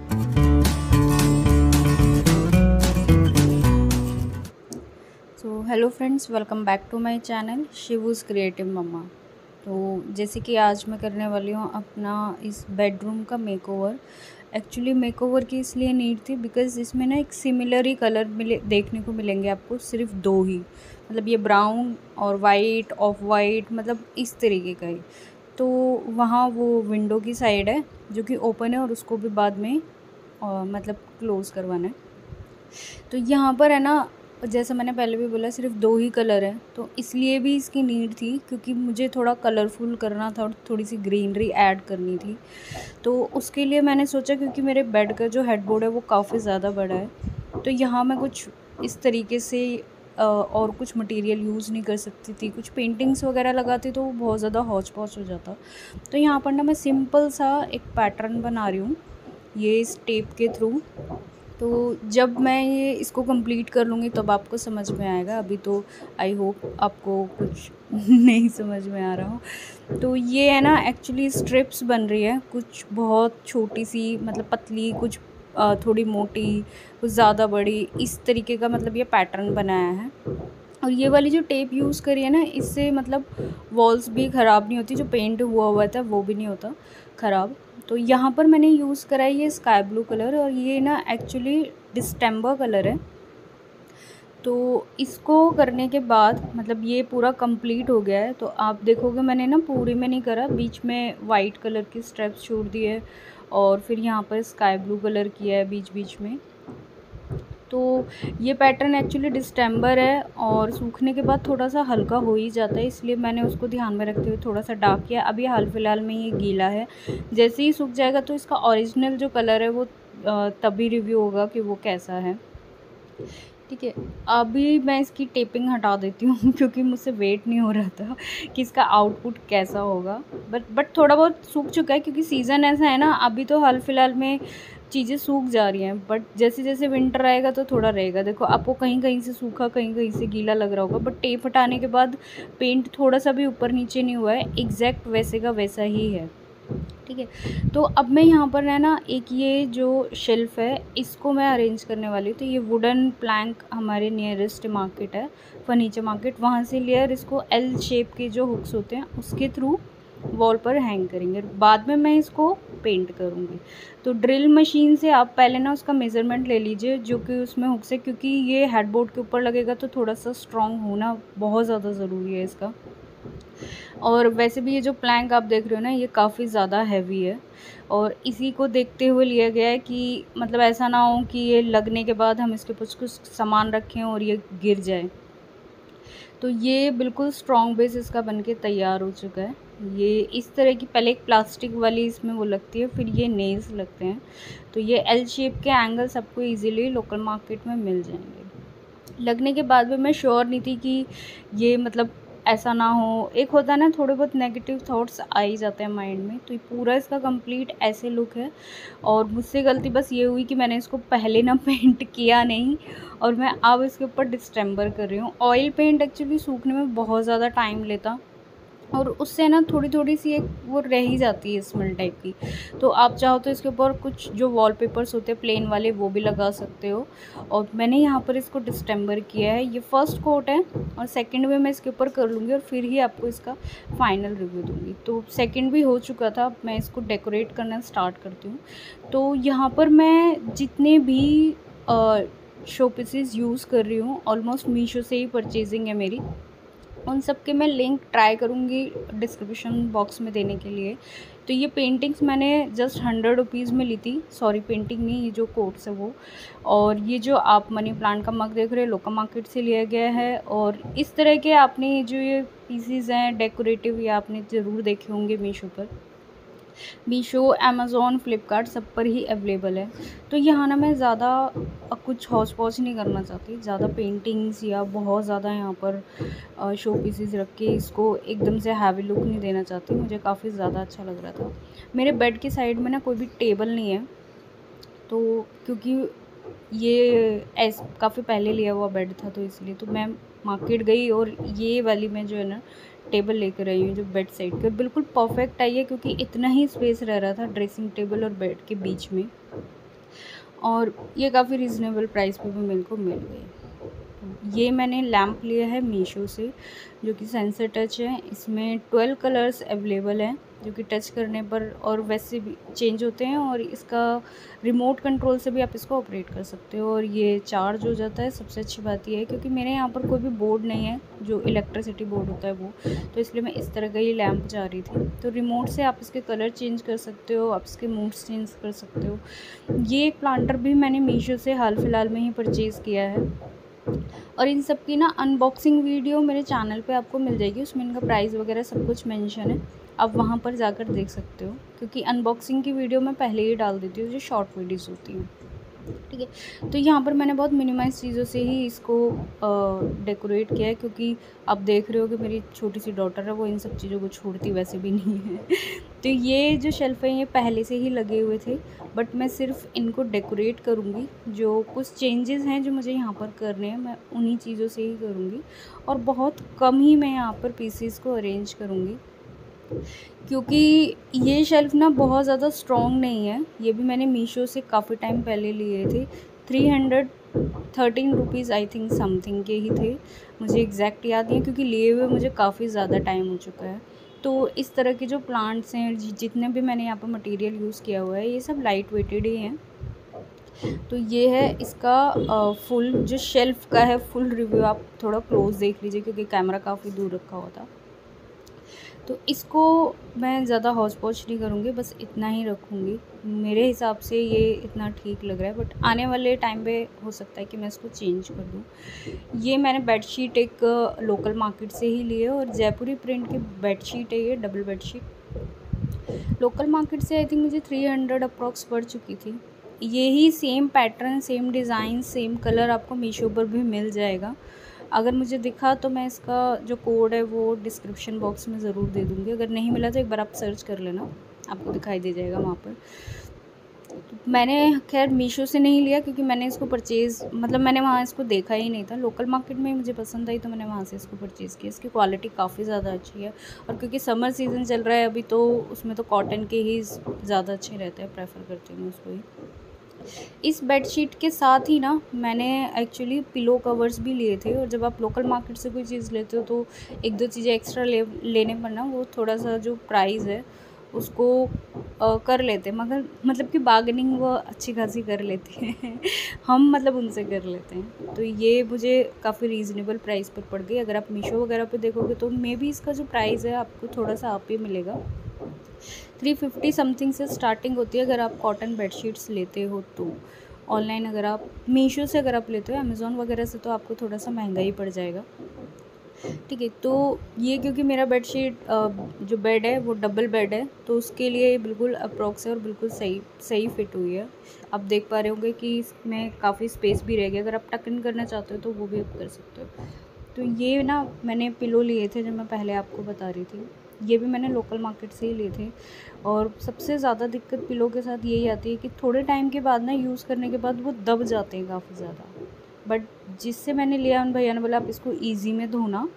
So hello friends, welcome back to my channel Shivu's creative mamma. तो जैसे कि आज मैं करने वाली हूँ अपना इस बेडरूम का मेकओवर। एक्चुअली मेकओवर की इसलिए नीड थी बिकॉज़ इसमें ना एक सिमिलर ही कलर मिले देखने को मिलेंगे आपको, सिर्फ दो ही, मतलब ये ब्राउन और वाइट, ऑफ वाइट, मतलब इस तरीके का ही। तो वहाँ वो विंडो की साइड है जो कि ओपन है और उसको भी बाद में मतलब क्लोज़ करवाना है। तो यहाँ पर है ना, जैसे मैंने पहले भी बोला, सिर्फ दो ही कलर हैं, तो इसलिए भी इसकी नीड थी क्योंकि मुझे थोड़ा कलरफुल करना था और थोड़ी सी ग्रीनरी ऐड करनी थी। तो उसके लिए मैंने सोचा, क्योंकि मेरे बेड का जो हेडबोर्ड है वो काफ़ी ज़्यादा बड़ा है, तो यहाँ मैं कुछ इस तरीके से और कुछ मटेरियल यूज़ नहीं कर सकती थी। कुछ पेंटिंग्स वगैरह लगाती तो वो बहुत ज़्यादा हौच पौच हो जाता। तो यहाँ पर ना मैं सिंपल सा एक पैटर्न बना रही हूँ ये इस टेप के थ्रू। तो जब मैं ये इसको कंप्लीट कर लूँगी तब आपको समझ में आएगा। अभी तो आई होप आपको कुछ नहीं समझ में आ रहा हो। तो ये है ना, एक्चुअली स्ट्रिप्स बन रही है, कुछ बहुत छोटी सी, मतलब पतली, कुछ थोड़ी मोटी, कुछ ज़्यादा बड़ी, इस तरीके का मतलब ये पैटर्न बनाया है। और ये वाली जो टेप यूज़ करी है ना, इससे मतलब वॉल्स भी ख़राब नहीं होती, जो पेंट हुआ हुआ था वो भी नहीं होता ख़राब। तो यहाँ पर मैंने यूज़ करा है ये स्काई ब्लू कलर, और ये ना एक्चुअली डिस्टेंबर कलर है। तो इसको करने के बाद मतलब ये पूरा कंप्लीट हो गया है। तो आप देखोगे मैंने ना पूरी में नहीं करा, बीच में वाइट कलर की स्ट्रेप्स छोड़ दी है और फिर यहाँ पर स्काई ब्लू कलर किया है बीच बीच में। तो ये पैटर्न एक्चुअली डिस्टेंबर है और सूखने के बाद थोड़ा सा हल्का हो ही जाता है, इसलिए मैंने उसको ध्यान में रखते हुए थोड़ा सा डार्क किया। अभी हाल फिलहाल में ये गीला है, जैसे ही सूख जाएगा तो इसका ओरिजिनल जो कलर है वो तभी रिव्यू होगा कि वो कैसा है। ठीक है, अभी मैं इसकी टेपिंग हटा देती हूँ क्योंकि मुझसे वेट नहीं हो रहा था कि इसका आउटपुट कैसा होगा। बट थोड़ा बहुत सूख चुका है क्योंकि सीज़न ऐसा है ना, अभी तो हाल फिलहाल में चीज़ें सूख जा रही हैं, बट जैसे जैसे विंटर आएगा तो थोड़ा रहेगा। देखो, आपको कहीं कहीं से सूखा, कहीं कहीं से गीला लग रहा होगा, बट टेप हटाने के बाद पेंट थोड़ा सा भी ऊपर नीचे नहीं हुआ है, एग्जैक्ट वैसे का वैसा ही है। ठीक है, तो अब मैं यहाँ पर है ना, एक ये जो शेल्फ़ है इसको मैं अरेंज करने वाली हूँ। तो ये वुडन प्लैंक हमारे नियरेस्ट मार्केट है, फर्नीचर मार्केट, वहाँ से लिया। और इसको एल शेप के जो हुक्स होते हैं उसके थ्रू वॉल पर हैंग करेंगे, बाद में मैं इसको पेंट करूँगी। तो ड्रिल मशीन से आप पहले ना उसका मेज़रमेंट ले लीजिए जो कि उसमें हुक्स है, क्योंकि ये हेडबोर्ड के ऊपर लगेगा तो थोड़ा सा स्ट्रॉन्ग होना बहुत ज़्यादा ज़रूरी है इसका। और वैसे भी ये जो प्लैंक आप देख रहे हो ना, ये काफ़ी ज़्यादा हैवी है और इसी को देखते हुए लिया गया है कि मतलब ऐसा ना हो कि ये लगने के बाद हम इसके ऊपर कुछ सामान रखें और ये गिर जाए। तो ये बिल्कुल स्ट्रॉन्ग बेस इसका बनके तैयार हो चुका है। ये इस तरह की पहले एक प्लास्टिक वाली इसमें वो लगती है, फिर ये नेल्स लगते हैं। तो ये एल शेप के एंगल्स आपको ईज़िली लोकल मार्केट में मिल जाएंगे। लगने के बाद भी मैं श्योर नहीं थी कि ये मतलब ऐसा ना हो। एक होता है ना, थोड़े बहुत नेगेटिव थॉट्स आ ही जाते हैं माइंड में। तो ये पूरा इसका कंप्लीट ऐसे लुक है और मुझसे गलती बस ये हुई कि मैंने इसको पहले ना पेंट किया नहीं और मैं अब इसके ऊपर डिस्टेंबर कर रही हूँ। ऑयल पेंट एक्चुअली सूखने में बहुत ज़्यादा टाइम लेता और उससे ना थोड़ी थोड़ी सी एक वो रह ही जाती है स्मेल टाइप की। तो आप चाहो तो इसके ऊपर कुछ जो वॉलपेपर्स होते हैं प्लेन वाले वो भी लगा सकते हो। और मैंने यहाँ पर इसको डिस्टेंबर किया है, ये फर्स्ट कोट है और सेकंड में मैं इसके ऊपर कर लूँगी और फिर ही आपको इसका फाइनल रिव्यू दूँगी। तो सेकंड भी हो चुका था, अब मैं इसको डेकोरेट करना स्टार्ट करती हूँ। तो यहाँ पर मैं जितने भी शो पीसेस यूज़ कर रही हूँ ऑलमोस्ट मीशो से ही परचेजिंग है मेरी, उन सब के मैं लिंक ट्राई करूँगी डिस्क्रिप्शन बॉक्स में देने के लिए। तो ये पेंटिंग्स मैंने जस्ट 100 रुपीज़ में ली थी, सॉरी पेंटिंग नहीं, ये जो कोट्स है वो। और ये जो आप मनी प्लांट का मग देख रहे हैं लोकल मार्केट से लिया गया है। और इस तरह के आपने जो ये पीसीज हैं डेकोरेटिव, ये आपने ज़रूर देखे होंगे मीशो पर। मीशो, अमेज़ॉन, फ्लिपकार्ट सब पर ही अवेलेबल है। तो यहाँ ना मैं ज़्यादा कुछ हौच पौच नहीं करना चाहती, ज़्यादा पेंटिंग्स या बहुत ज़्यादा यहाँ पर शो पीसेस रख के इसको एकदम से हैवी लुक नहीं देना चाहती। मुझे काफ़ी ज़्यादा अच्छा लग रहा था। मेरे बेड की साइड में ना कोई भी टेबल नहीं है, तो क्योंकि ये काफ़ी पहले लिया हुआ बेड था तो इसलिए तो मैं मार्केट गई और ये वाली मैं जो है ना टेबल लेकर आई हूँ, जो बेड साइड के बिल्कुल परफेक्ट आई है, क्योंकि इतना ही स्पेस रह रहा था ड्रेसिंग टेबल और बेड के बीच में। और ये काफ़ी रीज़नेबल प्राइस पे भी मेरे को मिल गई। ये मैंने लैम्प लिया है मीशो से, जो कि सेंसर टच है। इसमें 12 कलर्स अवेलेबल हैं, जो कि टच करने पर और वैसे भी चेंज होते हैं, और इसका रिमोट कंट्रोल से भी आप इसको ऑपरेट कर सकते हो, और ये चार्ज हो जाता है। सबसे अच्छी बात ये है क्योंकि मेरे यहाँ पर कोई भी बोर्ड नहीं है जो इलेक्ट्रिसिटी बोर्ड होता है वो, तो इसलिए मैं इस तरह का ही लैम्प चाह रही थी। तो रिमोट से आप इसके कलर चेंज कर सकते हो, आप इसके मूड्स चेंज कर सकते हो। ये एक प्लांटर भी मैंने मीशो से हाल फिलहाल में ही परचेज़ किया है, और इन सब की ना अनबॉक्सिंग वीडियो मेरे चैनल पे आपको मिल जाएगी। उसमें इनका प्राइस वगैरह सब कुछ मेंशन है, आप वहाँ पर जाकर देख सकते हो, क्योंकि अनबॉक्सिंग की वीडियो मैं पहले ही डाल देती हूँ जो शॉर्ट वीडियोस होती हैं। ठीक है, तो यहाँ पर मैंने बहुत मिनिमाइज चीज़ों से ही इसको डेकोरेट किया है, क्योंकि आप देख रहे हो कि मेरी छोटी सी डॉटर है, वो इन सब चीज़ों को छोड़ती वैसे भी नहीं है। तो ये जो शेल्फ़ है ये पहले से ही लगे हुए थे, बट मैं सिर्फ इनको डेकोरेट करूँगी। जो कुछ चेंजेस हैं जो मुझे यहाँ पर करने हैं, मैं उन्हीं चीज़ों से ही करूँगी, और बहुत कम ही मैं यहाँ पर पीसेस को अरेंज करूँगी, क्योंकि ये शेल्फ़ ना बहुत ज़्यादा स्ट्रॉन्ग नहीं है। ये भी मैंने मीशो से काफ़ी टाइम पहले लिए थे, 313 रुपीज़ आई थिंक समथिंग के ही थे, मुझे एग्जैक्ट याद नहीं है, क्योंकि लिए हुए मुझे काफ़ी ज़्यादा टाइम हो चुका है। तो इस तरह के जो प्लांट्स हैं, जितने भी मैंने यहाँ पर मटेरियल यूज़ किया हुआ है, ये सब लाइट वेटेड ही हैं। तो ये है इसका फुल जो शेल्फ़ का है फुल रिव्यू। आप थोड़ा क्लोज़ देख लीजिए, क्योंकि कैमरा काफ़ी दूर रखा हुआ था। तो इसको मैं ज़्यादा हौच पौच नहीं करूँगी, बस इतना ही रखूँगी। मेरे हिसाब से ये इतना ठीक लग रहा है, बट आने वाले टाइम पे हो सकता है कि मैं इसको चेंज कर दूँ। ये मैंने बेडशीट एक लोकल मार्केट से ही ली है, और जयपुरी प्रिंट की बेडशीट है ये, डबल बेडशीट। लोकल मार्केट से आई थिंक मुझे 300 अप्रॉक्स पड़ चुकी थी। यही same pattern, same design, same colour आपको मीशो पर भी मिल जाएगा। अगर मुझे दिखा तो मैं इसका जो कोड है वो डिस्क्रिप्शन बॉक्स में ज़रूर दे दूँगी। अगर नहीं मिला तो एक बार आप सर्च कर लेना, आपको दिखाई दे जाएगा वहाँ पर। तो मैंने खैर मीशो से नहीं लिया, क्योंकि मैंने इसको परचेज़ मतलब मैंने वहाँ इसको देखा ही नहीं था। लोकल मार्केट में मुझे पसंद आई तो मैंने वहाँ से इसको परचेज़ किया। इसकी क्वालिटी काफ़ी ज़्यादा अच्छी है, और क्योंकि समर सीज़न चल रहा है अभी, तो उसमें तो कॉटन के ही ज़्यादा अच्छे रहते हैं, प्रेफर करती हूँ मैं उसको ही। इस बेडशीट के साथ ही ना मैंने एक्चुअली पिलो कवर्स भी लिए थे, और जब आप लोकल मार्केट से कोई चीज़ लेते हो तो एक दो चीज़ें एक्स्ट्रा लेने पर ना वो थोड़ा सा जो प्राइस है उसको कर लेते हैं, मगर मतलब कि बार्गेनिंग वो अच्छी खासी कर लेते हैं। हम मतलब उनसे कर लेते हैं। तो ये मुझे काफ़ी रीज़नेबल प्राइस पर पड़ गई। अगर आप मीशो वगैरह पे देखोगे तो मे बी इसका जो प्राइस है आपको थोड़ा सा आप ही मिलेगा। 350 समथिंग से स्टार्टिंग होती है अगर आप कॉटन बेडशीट्स लेते हो तो। ऑनलाइन अगर आप मीशो से अगर आप लेते हो, अमेज़ॉन वगैरह से, तो आपको थोड़ा सा महंगा ही पड़ जाएगा। ठीक है, तो ये क्योंकि मेरा बेडशीट जो बेड है वो डबल बेड है, तो उसके लिए बिल्कुल अप्रॉक्स है और बिल्कुल सही फिट हुई है। आप देख पा रहे होंगे कि इसमें काफ़ी स्पेस भी रह गया। अगर आप टक इन करना चाहते हो तो वो भी आप कर सकते हो। तो ये ना मैंने पिलो लिए थे जो मैं पहले आपको बता रही थी, ये भी मैंने लोकल मार्केट से ही लिए थे। और सबसे ज़्यादा दिक्कत पिलो के साथ यही आती है कि थोड़े टाइम के बाद ना यूज़ करने के बाद वो दब जाते हैं काफ़ी ज़्यादा। बट जिससे मैंने लिया, उन भैया ने बोला आप इसको ईजी में धोना,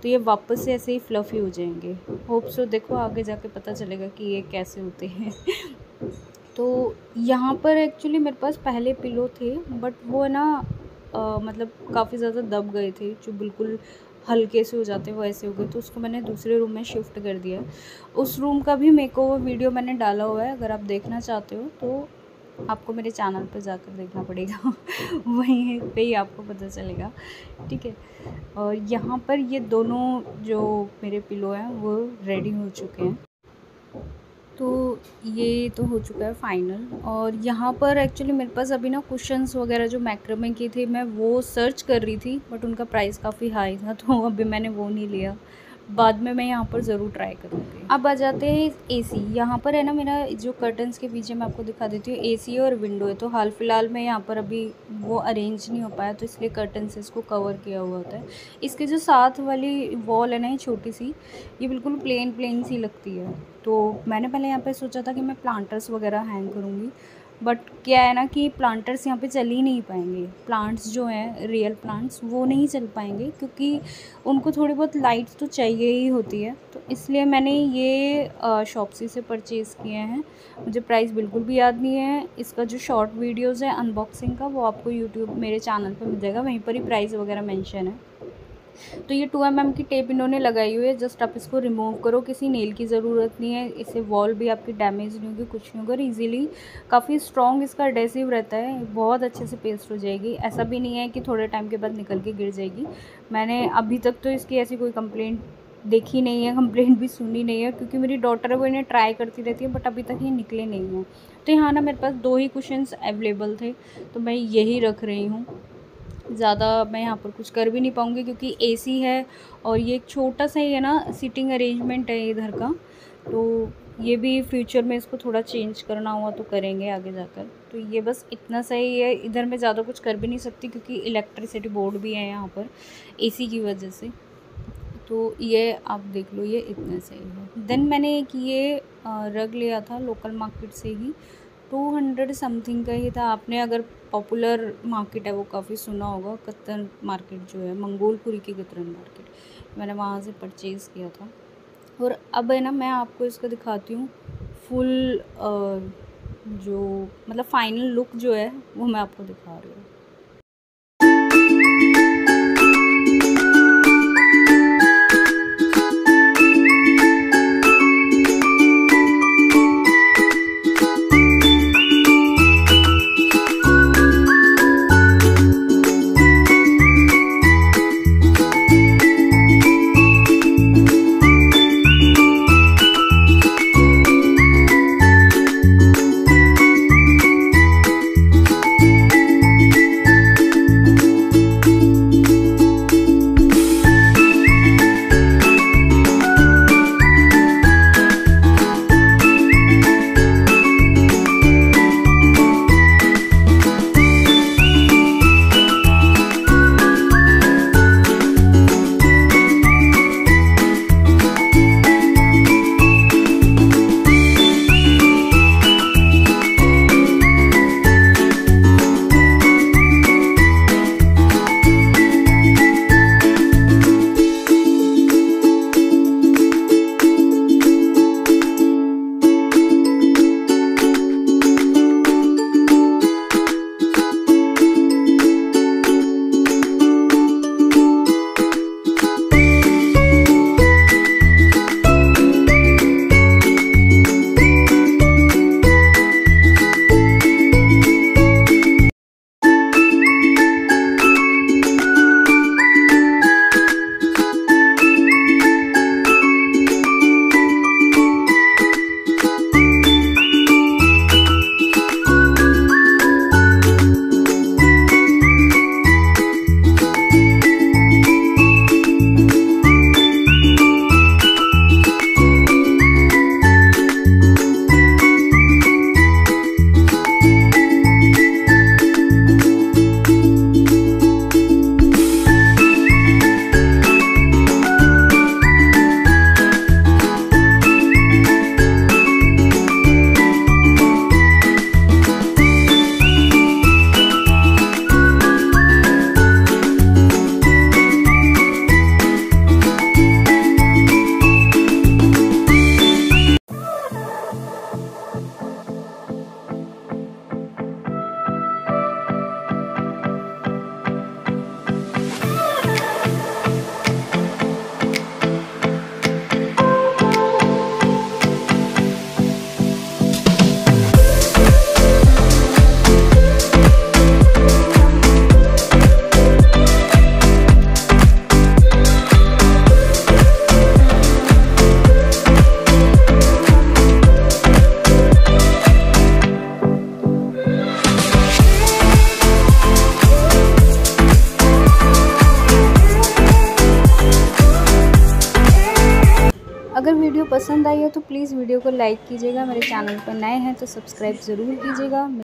तो ये वापस से ऐसे ही फ्लफ़ी हो जाएंगे। होप सो, देखो आगे जाके पता चलेगा कि ये कैसे होते हैं। तो यहाँ पर एक्चुअली मेरे पास पहले पिलो थे, बट वो ना मतलब काफ़ी ज़्यादा दब गए थे, जो बिल्कुल हल्के से हो जाते वो ऐसे हो गए, तो उसको मैंने दूसरे रूम में शिफ्ट कर दिया। उस रूम का भी मेकओवर वीडियो मैंने डाला हुआ है, अगर आप देखना चाहते हो तो आपको मेरे चैनल पर जाकर देखना पड़ेगा। वहीं पे ही आपको पता चलेगा। ठीक है, और यहाँ पर ये दोनों जो मेरे पिलो हैं वो रेडी हो चुके हैं। तो ये तो हो चुका है फ़ाइनल। और यहाँ पर एक्चुअली मेरे पास अभी ना कुशन्स वगैरह जो मैक्रामे के थे, मैं वो सर्च कर रही थी, बट उनका प्राइस काफ़ी हाई था, तो अभी मैंने वो नहीं लिया। बाद में मैं यहाँ पर ज़रूर ट्राई करूँगी। अब आ जाते हैं एसी। यहाँ पर है ना मेरा जो कर्टन्स के पीछे मैं आपको दिखा देती हूँ, एसी और विंडो है। तो हाल फिलहाल में यहाँ पर अभी वो अरेंज नहीं हो पाया, तो इसलिए कर्टन से इसको कवर किया हुआ होता है। इसके जो साथ वाली वॉल है ना, ये छोटी सी, ये बिल्कुल प्लेन सी लगती है। तो मैंने पहले यहाँ पर सोचा था कि मैं प्लांटर्स वगैरह हैंग करूँगी, बट क्या है ना कि प्लांटर्स यहाँ पे चल ही नहीं पाएंगे। प्लांट्स जो हैं रियल प्लांट्स वो नहीं चल पाएंगे, क्योंकि उनको थोड़ी बहुत लाइट तो चाहिए ही होती है। तो इसलिए मैंने ये शॉप्सी से परचेज़ किए हैं। मुझे प्राइस बिल्कुल भी याद नहीं है। इसका जो शॉर्ट वीडियोज़ है अनबॉक्सिंग का वो आपको यूट्यूब मेरे चैनल पर मिल जाएगा, वहीं पर ही प्राइस वगैरह मेंशन है। तो ये 2 mm की टेप इन्होंने लगाई हुई है। जस्ट आप इसको रिमूव करो, किसी नेल की ज़रूरत नहीं है। इससे वॉल भी आपकी डैमेज नहीं होगी, कुछ नहीं होगा। और ईज़िली काफ़ी स्ट्रॉन्ग इसका एडेसिव रहता है, बहुत अच्छे से पेस्ट हो जाएगी। ऐसा भी नहीं है कि थोड़े टाइम के बाद निकल के गिर जाएगी। मैंने अभी तक तो इसकी ऐसी कोई कंप्लेंट देखी नहीं है, कंप्लेंट भी सुनी नहीं है, क्योंकि मेरी डॉटर है वो इन्हें ट्राई करती रहती है, बट अभी तक ये निकले नहीं हैं। तो यहाँ ना मेरे पास 2 ही कुशन्स अवेलेबल थे, तो मैं यही रख रही हूँ। ज़्यादा मैं यहाँ पर कुछ कर भी नहीं पाऊँगी, क्योंकि एसी है और ये एक छोटा सा ही है ना सीटिंग अरेंजमेंट है इधर का। तो ये भी फ्यूचर में इसको थोड़ा चेंज करना हुआ तो करेंगे आगे जाकर। तो ये बस इतना सही है। इधर मैं ज़्यादा कुछ कर भी नहीं सकती, क्योंकि इलेक्ट्रिसिटी बोर्ड भी है यहाँ पर एसी की वजह से। तो ये आप देख लो, ये इतना सही है। देन मैंने एक ये रग लिया था लोकल मार्केट से ही, 200 समथिंग का ही था। आपने अगर पॉपुलर मार्केट है वो काफ़ी सुना होगा, कतरन मार्केट जो है, मंगोलपुरी की कतरन मार्केट, मैंने वहाँ से परचेज़ किया था। और अब है ना मैं आपको इसका दिखाती हूँ फुल जो मतलब फ़ाइनल लुक जो है वो मैं आपको दिखा रही हूँ। अगर वीडियो पसंद आई हो तो प्लीज़ वीडियो को लाइक कीजिएगा। मेरे चैनल पर नए हैं तो सब्सक्राइब ज़रूर कीजिएगा।